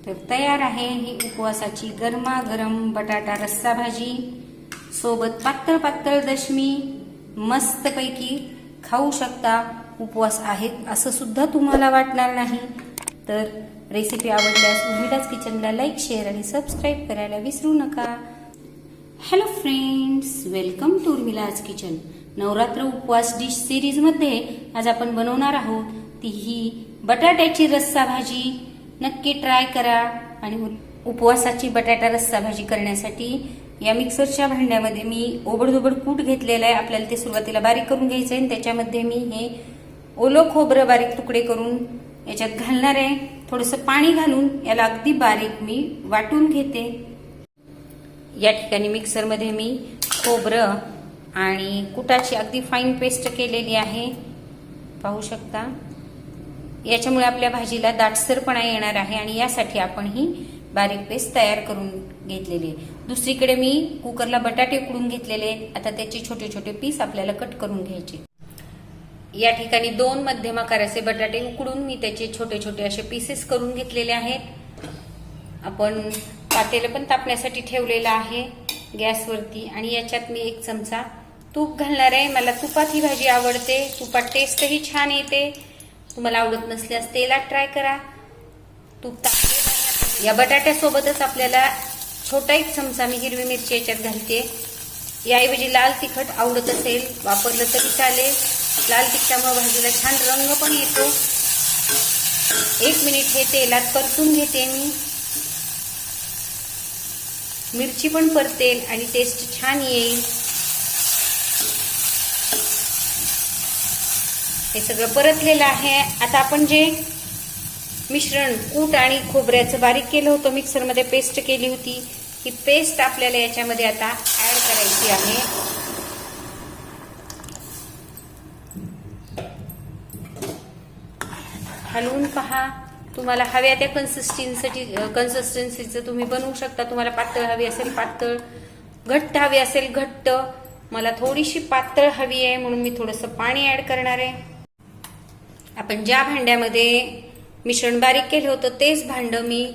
तर तयार आहे ही उपवासाची गरमागरम बटाटा रस्सा भाजी, सोबत पातळ पातळ दशमी, मस्तपैकी खाऊ शकता. उपवास आहेत असं सुद्धा तुम्हाला वाटणार नाही. तर रेसिपी आवडल्यास उर्मिलाज किचनला लाईक, शेअर आणि सबस्क्राईब करायला विसरू नका. Hello friends, welcome to Urmila's kitchen. Navratra उपवास डिश सिरीज मध्ये आज आपण बनवणार आहोत ती ही बटाट्याची रस्सा भाजी. नक्की ट्राय करा. आणि उपवासाची बटाटा रस्सा भाजी करण्यासाठी या मिक्सरच्या भांड्यामध्ये मी ओबडधोबड कूट घेतलेला आहे. आपल्याला ते सुरुवातीला बारीक करून घ्यायचं आहे. त्याच्यामध्ये मी हे ओलं खोबरं बारीक तुकडे करून याच्यात घालणार आहे. थोडंसं पाणी घालून याला अगदी बारीक मी वाटून घेते. या ठिकाणी मिक्सरमध्ये मी खोबरं आणि कुटाची अगदी फाईन पेस्ट केलेली आहे, पाहू शकता. याच्यामुळे आपल्या भाजीला दाटसरपणा येणार आहे आणि यासाठी आपण ही बारीक पेस्ट तयार करून घेतलेली आहे. दुसरीकडे मी कुकरला बटाटे उकडून घेतलेले आहेत. आता त्याचे छोटे छोटे पीस आपल्याला कट करून घ्यायचे. या ठिकाणी 2 मध्यम आकाराचे बटाटे उकडून मी त्याचे छोटे छोटे असे पीसेस करून घेतलेले आहेत. आपण पातेलं पण तापण्यासाठी ठेवलेलं आहे गॅसवरती आणि याच्यात मी 1 चमचा तूप घालणार आहे. मला तुपात ही भाजी आवडते. तुपात टेस्टही छान येते. तुम्हाला आवडत नसल्यास तेलात ट्राय करा. तूप टाकले. या बटाट्यासोबतच आपल्याला छोटा 1 चमचा मी हिरवी मिरची याच्यात घालते. याऐवजी लाल तिखट आवडत असेल वापरलं तरी चालेल. लाल तिखटामुळे भाजीला छान रंग पण येतो. 1 मिनिट हे तेलात परतून घेते मी. मिरची पण परतेल आणि टेस्ट छान येईल. हे सगळं परतलेलं आहे. आता आपण जे मिश्रण कूट आणि खोबऱ्याचं बारीक केलं होतं, मिक्सरमध्ये पेस्ट केली होती, ही पेस्ट आपल्याला याच्यामध्ये आता ऍड करायची आहे. हलवून पहा. तुम्हाला हव्या त्या कन्सिस्टन्सीचं तुम्ही बनवू शकता. तुम्हाला पातळ हवी असेल पातळ, घट्ट हवी असेल घट्ट. मला थोडीशी पातळ हवी आहे म्हणून मी थोडंसं पाणी ऍड करणार आहे. आपण ज्या भांड्यामध्ये मिश्रण बारीक केलं होतं तेच भांडं मी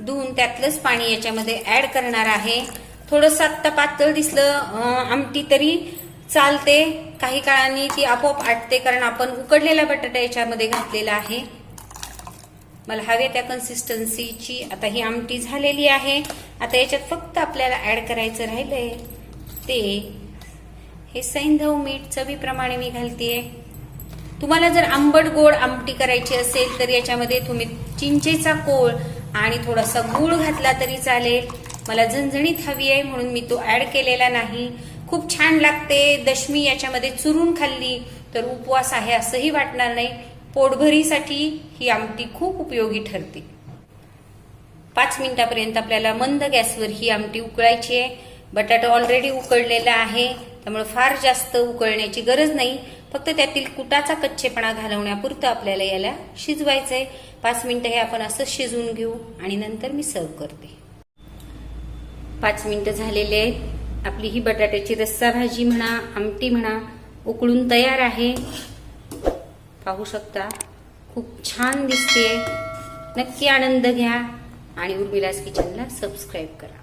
धुवून त्यातलंच पाणी याच्यामध्ये ऍड करणार आहे. थोडंसं आत्ता पातळ दिसलं आमटी तरी चालते. काही काळाने ती आपोआप आटते कारण आपण उकडलेला बटाटा याच्यामध्ये घातलेला आहे. मला हवे त्या कन्सिस्टन्सीची आता ही आमटी झालेली आहे. आता याच्यात फक्त आपल्याला ऍड करायचं राहिलंय ते हे सैंधव मीठ चवीप्रमाणे मी घालतेय. तुम्हाला जर आंबट गोड आमटी करायची असेल तर याच्यामध्ये तुम्ही चिंचेचा कोळ आणि थोडासा गूळ घातला तरी चालेल. मला झणझणीत हवी आहे म्हणून मी तो ऍड केलेला नाही. खूप छान लागते. दशमी याच्यामध्ये चुरून खाल्ली तर उपवास आहे असंही वाटणार नाही. पोटभरीसाठी ही आमटी खूप उपयोगी ठरते. 5 मिनिटापर्यंत आपल्याला मंद गॅसवर ही आमटी उकळायची आहे. बटाटा ऑलरेडी उकळलेला आहे त्यामुळे फार जास्त उकळण्याची गरज नाही. फक्त त्यातील कुटाचा कच्चेपणा घालवण्यापुरतं आपल्याला याला शिजवायचंय. 5 मिनिटं हे आपण असं शिजवून घेऊ आणि नंतर मी सर्व करते. 5 मिनिटं झालेले आहेत. आपली ही बटाट्याची रस्सा भाजी म्हणा, आमटी म्हणा, उकळून तयार आहे. पाहू शकता खूप छान दिसते. नक्की आनंद घ्या आणि उर्मिलाज किचनला सबस्क्राईब करा.